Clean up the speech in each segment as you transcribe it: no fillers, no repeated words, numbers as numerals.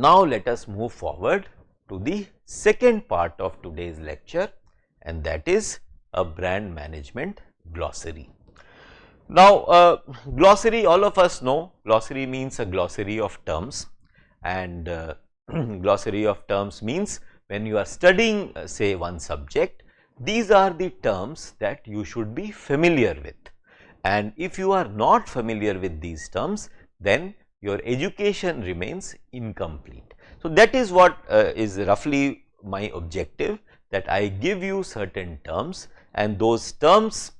Now let us move forward to the second part of today's lecture, and that is a brand management glossary. Now glossary, all of us know glossary means a glossary of terms, and glossary of terms means when you are studying say one subject, these are the terms that you should be familiar with, and if you are not familiar with these terms, then your education remains incomplete. So that is what is roughly my objective, that I give you certain terms, and those terms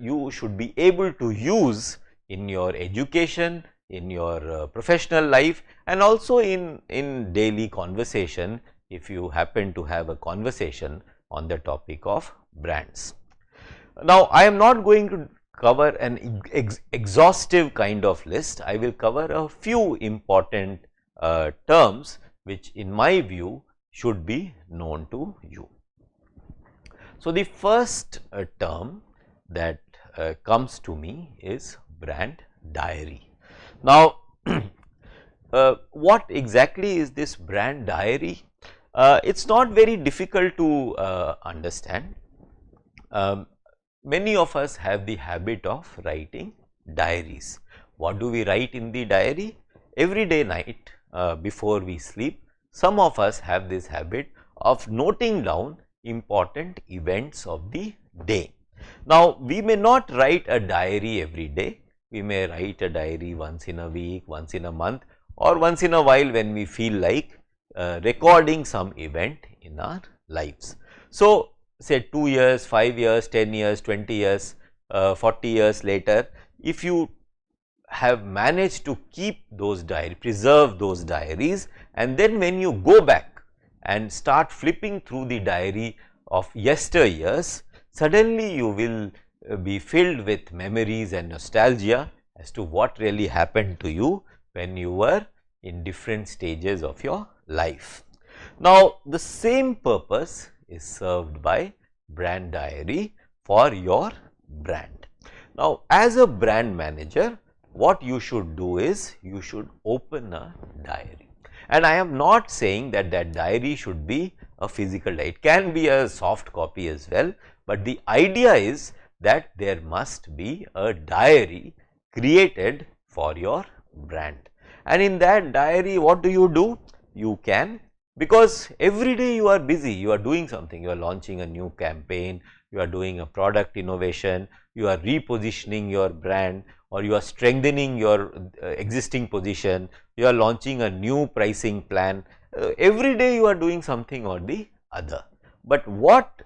you should be able to use in your education, in your professional life, and also in daily conversation if you happen to have a conversation on the topic of brands. Now I am not going to cover an exhaustive kind of list. I will cover a few important terms which in my view should be known to you. So the first term that comes to me is brand diary. Now what exactly is this brand diary? It's not very difficult to understand. Many of us have the habit of writing diaries. What do we write in the diary? Every day night before we sleep, some of us have this habit of noting down important events of the day. Now we may not write a diary every day, we may write a diary once in a week, once in a month, or once in a while when we feel like recording some event in our lives. So say 2 years, 5 years, 10 years, 20 years, 40 years later, if you have managed to keep those diaries, preserve those diaries, and then when you go back and start flipping through the diary of yesteryears, suddenly you will be filled with memories and nostalgia as to what really happened to you when you were in different stages of your life. Now the same purpose is served by brand diary for your brand. Now as a brand manager, what you should do is you should open a diary, and I am not saying that that diary should be a physical diary. It can be a soft copy as well, but the idea is that there must be a diary created for your brand, and in that diary what do? You can, because every day you are busy, you are doing something, you are launching a new campaign, you are doing a product innovation, you are repositioning your brand, or you are strengthening your existing position, you are launching a new pricing plan. Every day you are doing something or the other. But what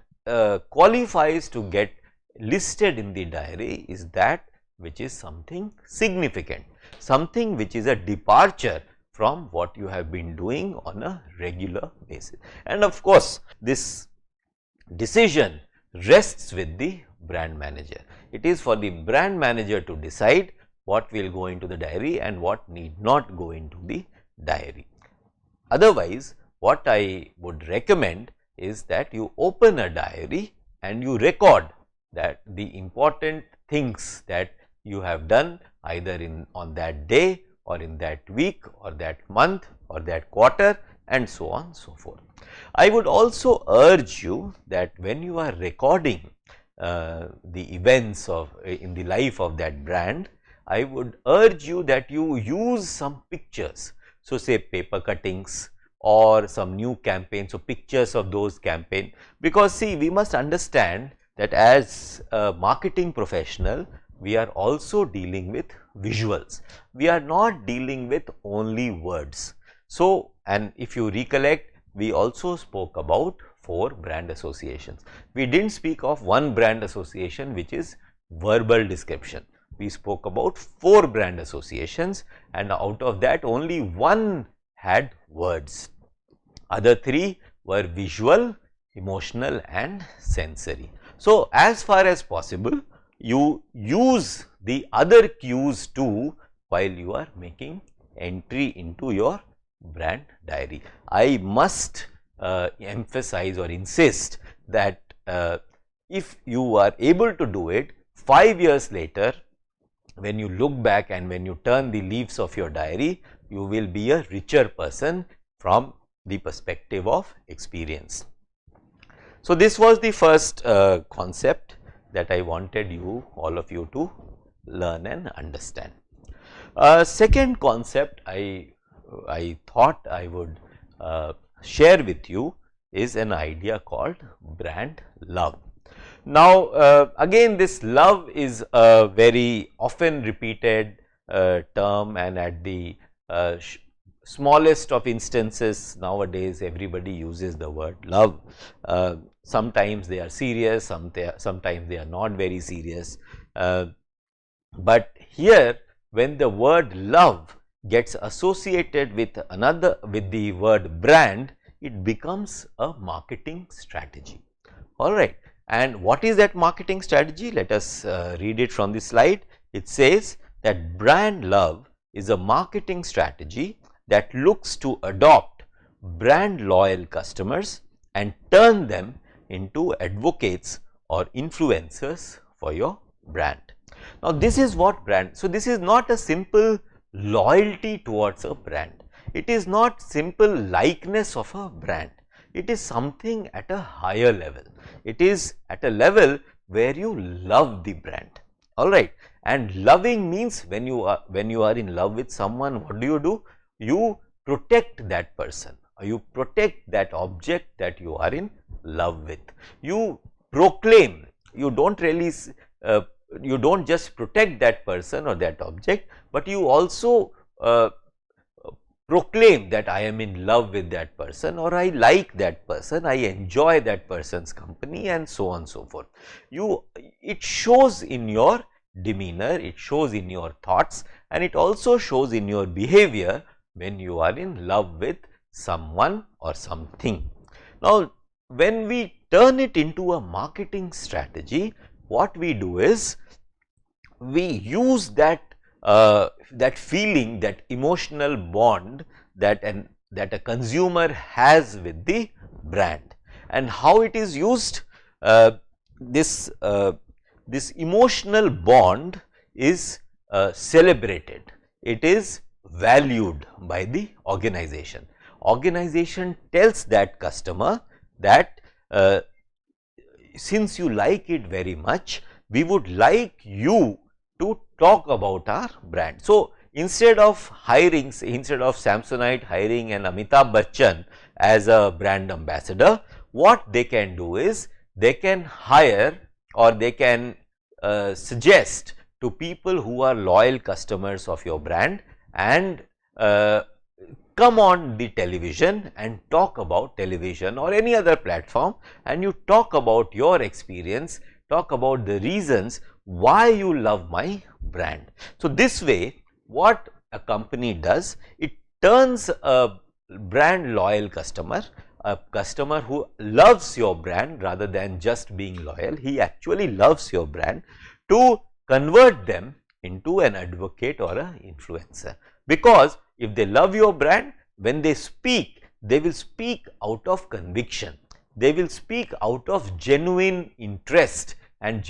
qualifies to get listed in the diary is that which is something significant, something which is a departure from what you have been doing on a regular basis. And of course, this decision rests with the brand manager. It is for the brand manager to decide what will go into the diary and what need not go into the diary. Otherwise, what I would recommend is that you open a diary and you record that the important things that you have done either on that day or in that week or that month or that quarter, and so on and so forth. I would also urge you that when you are recording the events in the life of that brand, I would urge you that you use some pictures. So say paper cuttings or some new campaigns, so pictures of those campaigns, because see, we must understand that as a marketing professional, we are also dealing with visuals. We are not dealing with only words. So, and if you recollect, we also spoke about 4 brand associations. We didn't speak of one brand association which is verbal description. We spoke about 4 brand associations, and out of that only 1 had words. Other 3 were visual, emotional and sensory. So, as far as possible, you use the other cues too while you are making entry into your brand diary. I must emphasize or insist that if you are able to do it, 5 years later, when you look back and when you turn the leaves of your diary, you will be a richer person from the perspective of experience. So, this was the first concept that I wanted you, all of you, to learn and understand. Second concept I thought I would share with you is an idea called brand love. Now, again, this love is a very often repeated term, and at the smallest of instances nowadays everybody uses the word love. Sometimes they are serious, sometimes they are not very serious, but here when the word love gets associated with the word brand, it becomes a marketing strategy. All right. And what is that marketing strategy? Let us read it from the slide. It says that brand love is a marketing strategy that looks to adopt brand loyal customers and turn them into advocates or influencers for your brand. Now, this is what brand. So, this is not a simple loyalty towards a brand. It is not simple likeness of a brand. It is something at a higher level. It is at a level where you love the brand. All right. And loving means when you are in love with someone, what do? You protect that person, or you protect that object that you are in love with. You proclaim. You don't really you don't just protect that person or that object, but you also proclaim that I am in love with that person, or I like that person, I enjoy that person's company, and so on and so forth. It shows in your demeanor, it shows in your thoughts, and it also shows in your behavior when you are in love with someone or something. Now, when we turn it into a marketing strategy, what we do is we use that feeling, that emotional bond that a consumer has with the brand, and how it is used. This emotional bond is celebrated. It is valued by the organization. Organization tells that customer that since you like it very much, we would like you to talk about our brand. So, instead of Samsonite hiring an Amitabh Bachchan as a brand ambassador, what they can do is they can hire, or they can suggest to people who are loyal customers of your brand, and come on the television and talk about television or any other platform, and you talk about your experience, talk about the reasons why you love my brand. So, this way what a company does, it turns a brand loyal customer, a customer who loves your brand rather than just being loyal, he actually loves your brand, to convert them into an advocate or an influencer. Because if they love your brand, when they speak, they will speak out of conviction, they will speak out of genuine interest and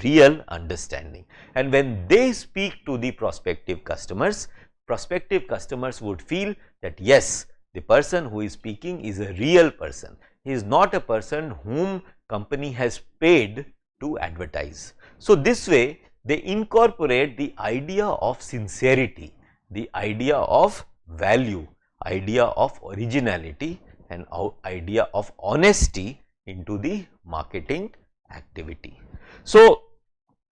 real understanding. And when they speak to the prospective customers would feel that yes, the person who is speaking is a real person. He is not a person whom company has paid to advertise. So, this way they incorporate the idea of sincerity, the idea of value, idea of originality, and idea of honesty into the marketing activity. So,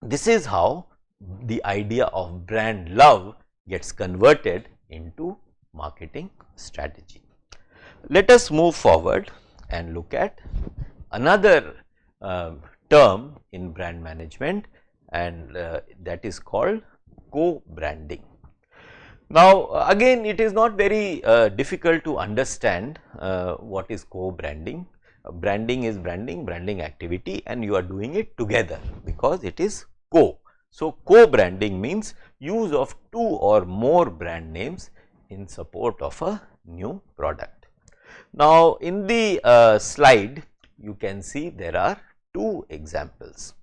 this is how the idea of brand love gets converted into marketing strategy. Let us move forward and look at another term in brand management, and that is called co-branding. Now, again, it is not very difficult to understand what is co-branding. Branding is branding activity, and you are doing it together because it is co. So, co-branding means use of two or more brand names in support of a new product. Now, in the slide you can see there are two examples.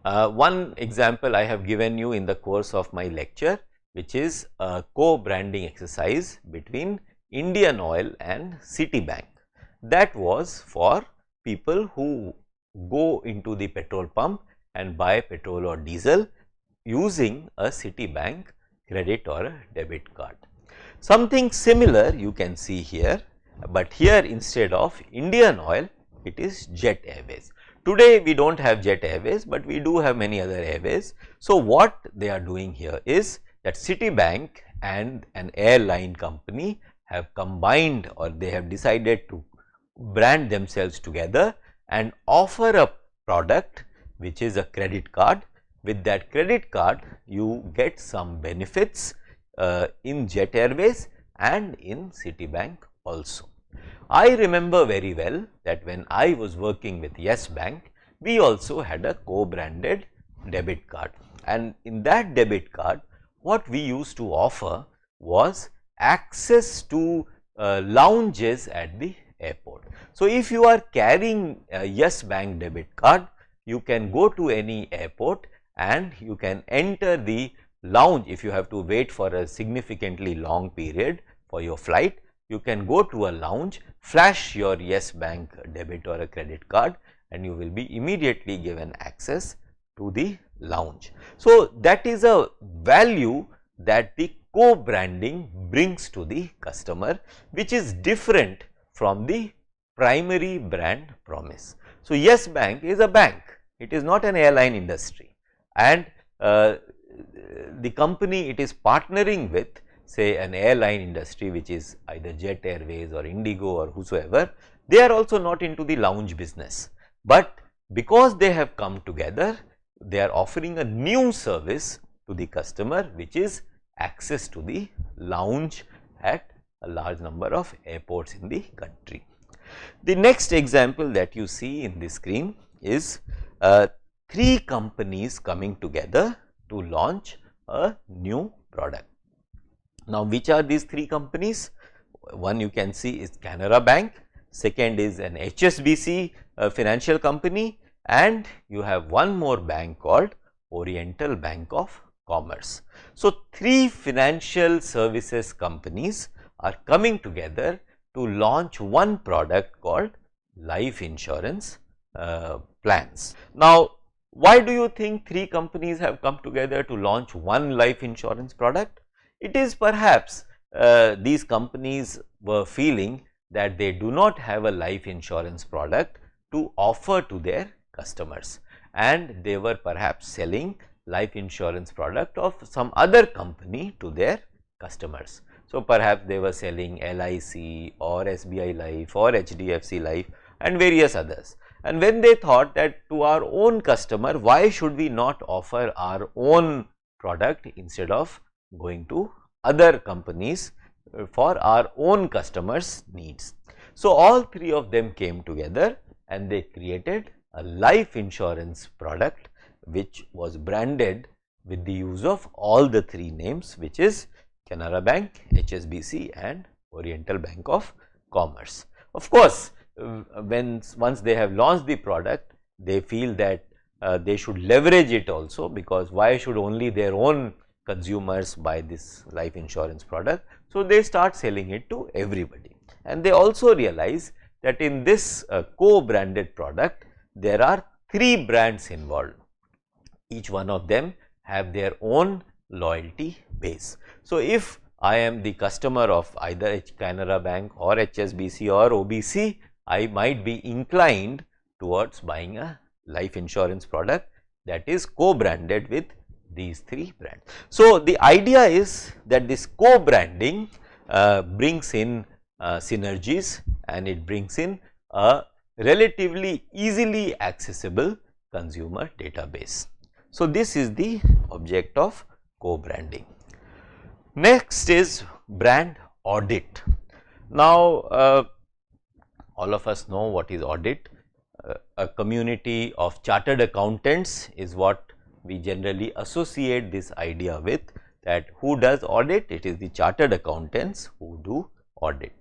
One example I have given you in the course of my lecture, which is a co-branding exercise between Indian Oil and Citibank. That was for people who go into the petrol pump and buy petrol or diesel using a Citibank credit or a debit card. Something similar you can see here, but here instead of Indian Oil, it is Jet Airways. Today we do not have Jet Airways, but we do have many other airways. So, what they are doing here is that Citibank and an airline company have combined, or they have decided to brand themselves together and offer a product which is a credit card. With that credit card, you get some benefits in Jet Airways and in Citibank also. I remember very well that when I was working with Yes Bank, we also had a co-branded debit card, and in that debit card, what we used to offer was access to lounges at the airport. So, if you are carrying a Yes Bank debit card, you can go to any airport and you can enter the lounge. If you have to wait for a significantly long period for your flight, you can go to a lounge, flash your Yes Bank debit or a credit card, and you will be immediately given access to the lounge. So, that is a value that the co-branding brings to the customer, which is different from the primary brand promise. So, Yes Bank is a bank, it is not an airline industry, and the company it is partnering with, say an airline industry which is either Jet Airways or Indigo or whosoever, they are also not into the lounge business, but because they have come together, they are offering a new service to the customer, which is access to the lounge at a large number of airports in the country. The next example that you see in the screen is 3 companies coming together to launch a new product. Now, which are these 3 companies? One you can see is Canara Bank, second is an HSBC financial company, and you have one more bank called Oriental Bank of Commerce. So, 3 financial services companies are coming together to launch one product called life insurance plans. Now, why do you think 3 companies have come together to launch one life insurance product? It is perhaps these companies were feeling that they do not have a life insurance product to offer to their customers, and they were perhaps selling life insurance product of some other company to their customers. So, perhaps they were selling LIC or SBI Life or HDFC Life and various others. And when they thought that to our own customer, why should we not offer our own product instead of going to other companies for our own customers' needs. So, all 3 of them came together and they created a life insurance product which was branded with the use of all the 3 names, which is Canara Bank, HSBC and Oriental Bank of Commerce. Of course, once they have launched the product, they feel that they should leverage it also, because why should only their own consumers buy this life insurance product? So, they start selling it to everybody, and they also realize that in this co-branded product, there are 3 brands involved. Each one of them have their own loyalty base. So, if I am the customer of either Canara Bank or HSBC or OBC, I might be inclined towards buying a life insurance product that is co-branded with these 3 brands. So, the idea is that this co-branding brings in synergies, and it brings in a relatively easily accessible consumer database. So, this is the object of co-branding. Next is brand audit. Now, all of us know what is audit. A community of chartered accountants is what we generally associate this idea with, that who does audit? It is the chartered accountants who do audit.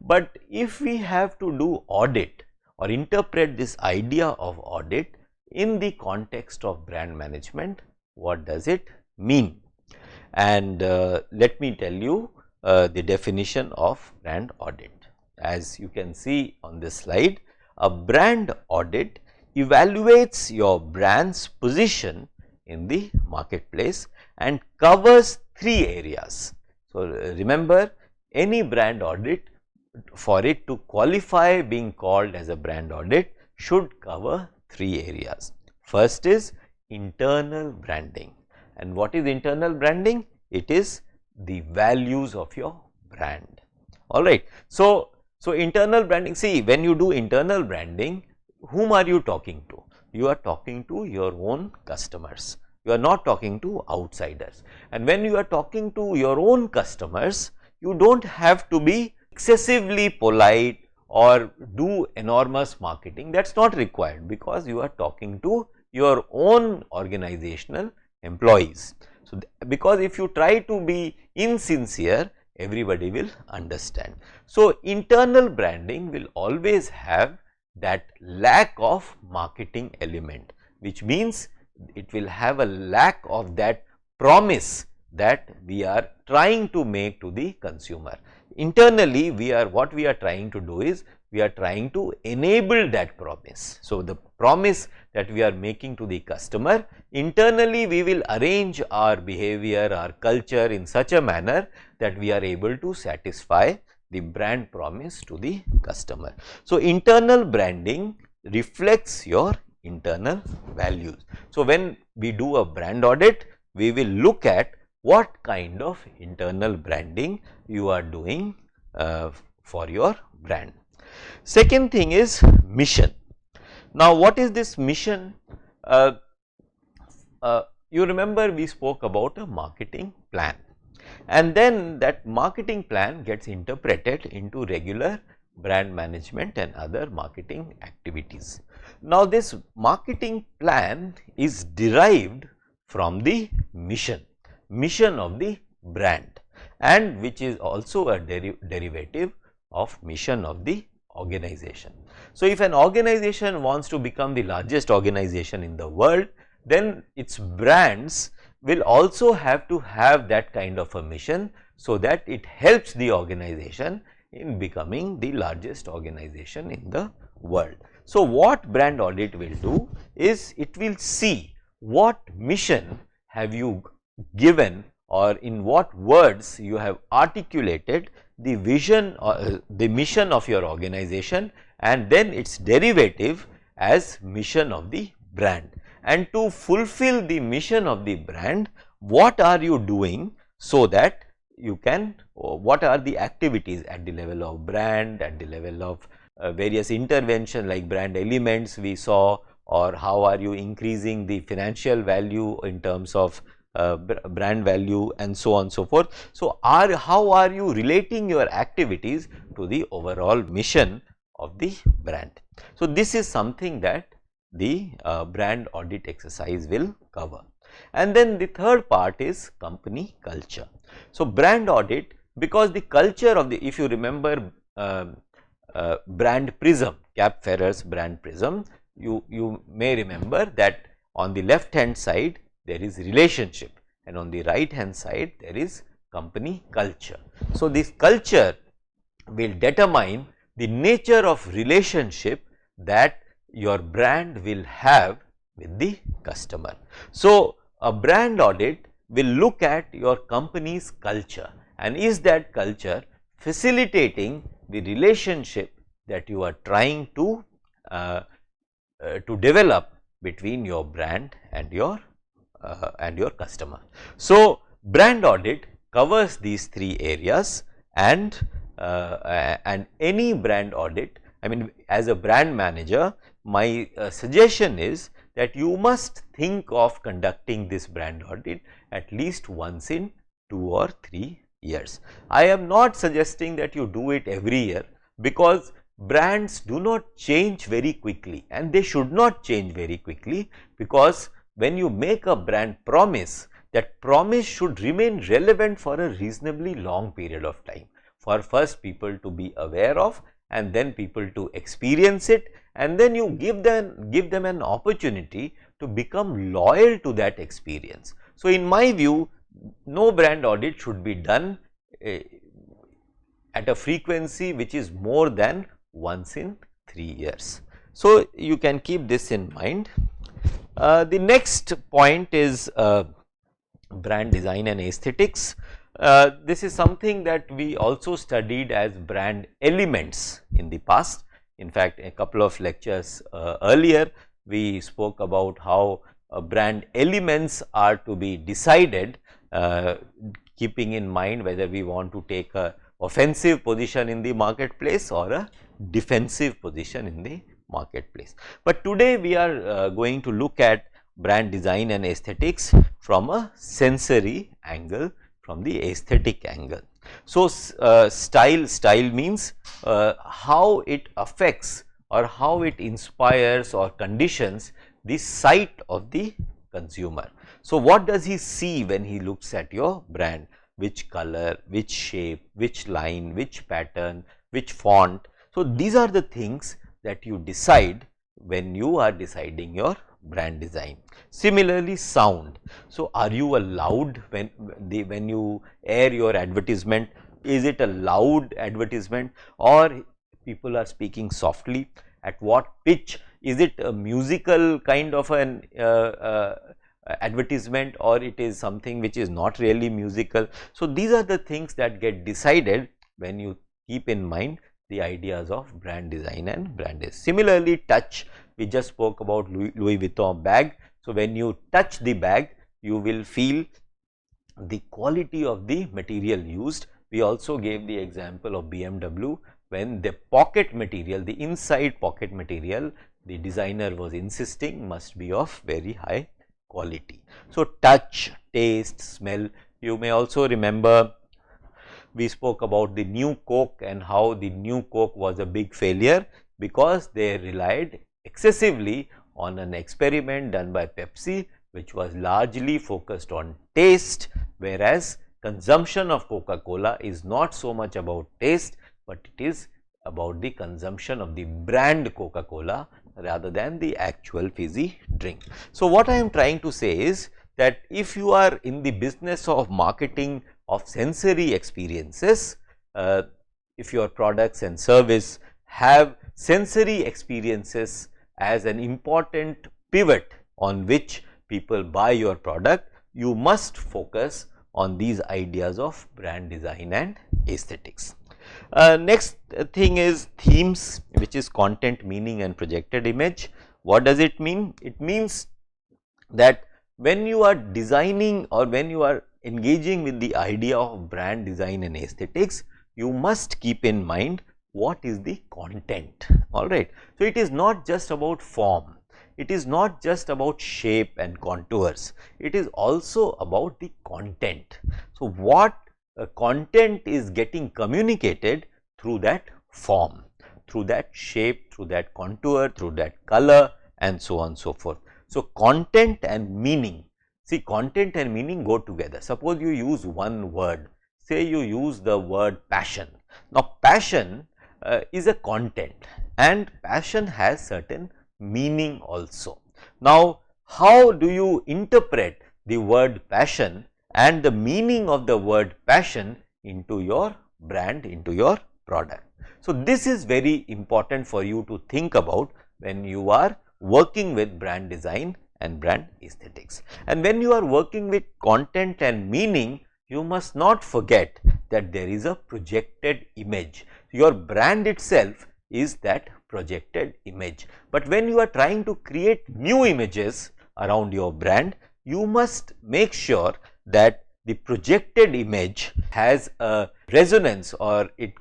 But if we have to do audit or interpret this idea of audit in the context of brand management, what does it mean? And let me tell you the definition of brand audit. As you can see on this slide, a brand audit evaluates your brand's position in the marketplace and covers three areas. So, remember, any brand audit, for it to qualify being called as a brand audit, should cover three areas. First is internal branding. And what is internal branding? It is the values of your brand. Alright. So, internal branding, see, when you do internal branding, whom are you talking to? You are talking to your own customers. You are not talking to outsiders. And when you are talking to your own customers, you don't have to be excessively polite or do enormous marketing. That's not required, because you are talking to your own organizational employees. So, because if you try to be insincere, everybody will understand. So, internal branding will always have that lack of marketing element, which means it will have a lack of that promise that we are trying to make to the consumer. Internally, what we are trying to do is, we are trying to enable that promise. So, the promise that we are making to the customer, internally we will arrange our behavior, our culture in such a manner that we are able to satisfy the brand promise to the customer. So, internal branding reflects your internal values. So, when we do a brand audit, we will look at what kind of internal branding you are doing for your brand. Second thing is mission. Now, what is this mission? You remember we spoke about a marketing plan, and then that marketing plan gets interpreted into regular brand management and other marketing activities. Now, this marketing plan is derived from the mission of the brand, and which is also a derivative of mission of the organization. So, if an organization wants to become the largest organization in the world, then its brands will also have to have that kind of a mission, so that it helps the organization in becoming the largest organization in the world. So, what brand audit will do is, it will see what mission have you given, or in what words you have articulated the vision or the mission of your organization, and then its derivative as mission of the brand. And to fulfill the mission of the brand, what are you doing, so that you can, what are the activities at the level of brand, at the level of various intervention like brand elements we saw, or how are you increasing the financial value in terms of brand value, and so on and so forth. So, how are you relating your activities to the overall mission of the brand? So, this is something that the brand audit exercise will cover. And then the third part is company culture. So, brand audit, because the culture of the, if you remember brand prism, Cap Ferrer's brand prism, you may remember that on the left hand side there is relationship, and on the right hand side there is company culture. So, this culture will determine the nature of relationship that your brand will have with the customer. So, a brand audit will look at your company's culture, and is that culture facilitating the relationship that you are trying to develop between your brand and your customer. So, brand audit covers these three areas, and any brand audit, I mean, as a brand manager, my suggestion is that you must think of conducting this brand audit at least once in 2 or 3 years. I am not suggesting that you do it every year, because brands do not change very quickly, and they should not change very quickly, because when you make a brand promise, that promise should remain relevant for a reasonably long period of time, for first people to be aware of, and then people to experience it, and then you give them an opportunity to become loyal to that experience. So, in my view, no brand audit should be done at a frequency which is more than once in 3 years. So, you can keep this in mind. The next point is brand design and aesthetics. This is something that we also studied as brand elements in the past. In fact, a couple of lectures earlier, we spoke about how brand elements are to be decided, keeping in mind whether we want to take a offensive position in the marketplace or a defensive position in the marketplace. But today we are going to look at brand design and aesthetics from a sensory angle, from the aesthetic angle. So, style means how it affects or how it inspires or conditions the sight of the consumer. So, what does he see when he looks at your brand? Which color, which shape, which line, which pattern, which font. So, these are the things that you decide when you are deciding your brand design. Similarly, sound. So, are you a loud when you air your advertisement? Is it a loud advertisement or people are speaking softly? At what pitch? Is it a musical kind of an advertisement, or it is something which is not really musical? So, these are the things that get decided when you keep in mind the ideas of brand design and brand design. Similarly, touch. We just spoke about Louis Vuitton bag. So, when you touch the bag, you will feel the quality of the material used. We also gave the example of BMW, when the pocket material, the inside pocket material, the designer was insisting must be of very high quality. So, touch, taste, smell. You may also remember we spoke about the new Coke and how the new Coke was a big failure because they relied excessively on an experiment done by Pepsi, which was largely focused on taste, whereas consumption of Coca-Cola is not so much about taste, but it is about the consumption of the brand Coca-Cola rather than the actual fizzy drink. So, what I am trying to say is that if you are in the business of marketing of sensory experiences, if your products and service have sensory experiences as an important pivot on which people buy your product, you must focus on these ideas of brand design and aesthetics. Next thing is themes, which is content, meaning and projected image. What does it mean? It means that when you are designing or when you are engaging with the idea of brand design and aesthetics, you must keep in mind what is the content, alright. So, it is not just about form, it is not just about shape and contours, it is also about the content. So, what content is getting communicated through that form, through that shape, through that contour, through that color and so on and so forth. So, content and meaning, see, content and meaning go together. Suppose you use one word, say you use the word passion. Now, passion is a content and passion has certain meaning also. Now, how do you interpret the word passion and the meaning of the word passion into your brand, into your product? So, this is very important for you to think about when you are working with brand design and brand aesthetics. And when you are working with content and meaning, you must not forget that there is a projected image. Your brand itself is that projected image. But when you are trying to create new images around your brand, you must make sure that the projected image has a resonance, or it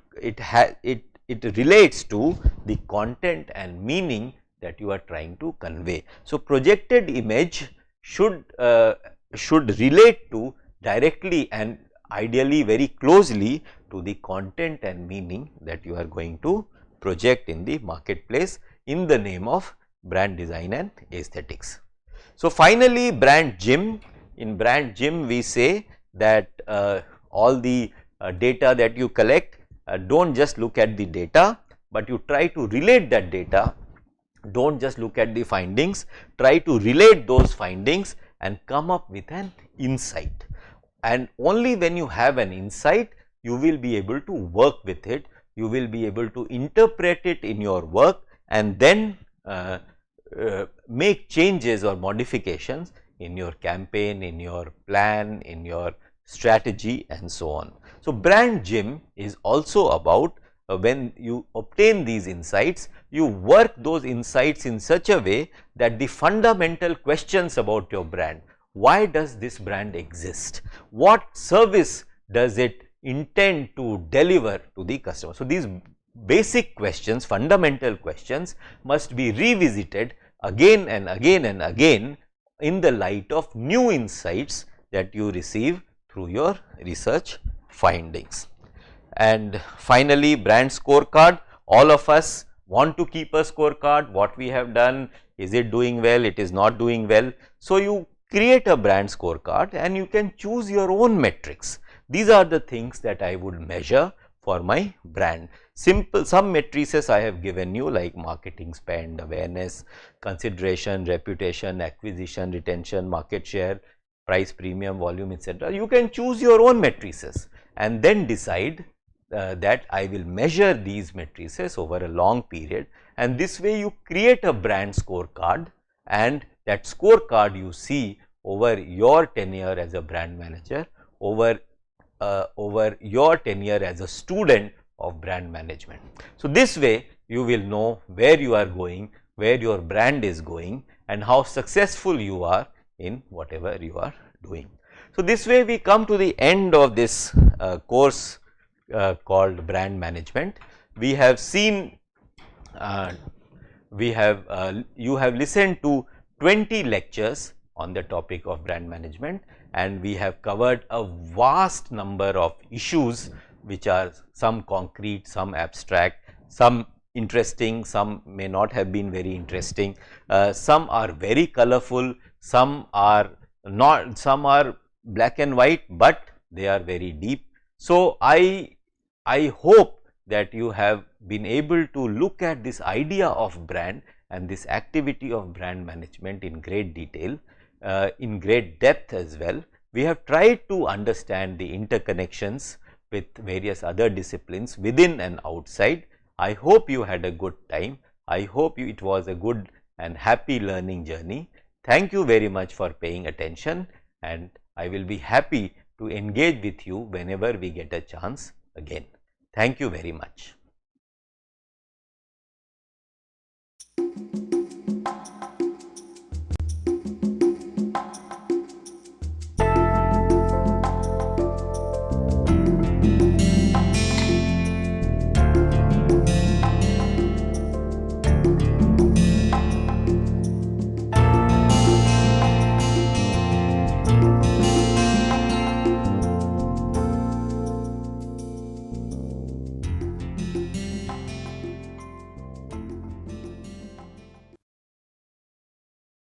relates to the content and meaning that you are trying to convey. So, projected image should relate to directly and ideally very closely to the content and meaning that you are going to project in the marketplace in the name of brand design and aesthetics. So, finally, brand gym. In brand gym, we say that all the data that you collect, don't just look at the data, but you try to relate that data. Don't just look at the findings, try to relate those findings and come up with an insight. And only when you have an insight, you will be able to work with it, you will be able to interpret it in your work and then make changes or modifications in your campaign, in your plan, in your strategy and so on. So, brand gym is also about when you obtain these insights, you work those insights in such a way that the fundamental questions about your brand, why does this brand exist, what service does it intend to deliver to the customer. So, these basic questions, fundamental questions must be revisited again and again and again in the light of new insights that you receive through your research findings. And finally, brand scorecard. All of us want to keep a scorecard. What we have done, is it doing well, it is not doing well. So, you create a brand scorecard and you can choose your own metrics. These are the things that I would measure for my brand. Simple, some matrices I have given you like marketing spend, awareness, consideration, reputation, acquisition, retention, market share, price premium, volume, etc. You can choose your own matrices and then decide that I will measure these matrices over a long period, and this way you create a brand scorecard, and that scorecard you see over your tenure as a brand manager, over your tenure as a student of brand management. So, this way you will know where you are going, where your brand is going and how successful you are in whatever you are doing. So, this way we come to the end of this course called brand management. We have seen, you have listened to 20 lectures on the topic of brand management, and we have covered a vast number of issues which are some concrete, some abstract, some interesting, some may not have been very interesting, some are very colorful, some are not, some are black and white, but they are very deep. So, I hope that you have been able to look at this idea of brand and this activity of brand management in great detail, in great depth as well. We have tried to understand the interconnections with various other disciplines within and outside. I hope you had a good time. I hope it was a good and happy learning journey. Thank you very much for paying attention, and I will be happy to engage with you whenever we get a chance again. Thank you very much.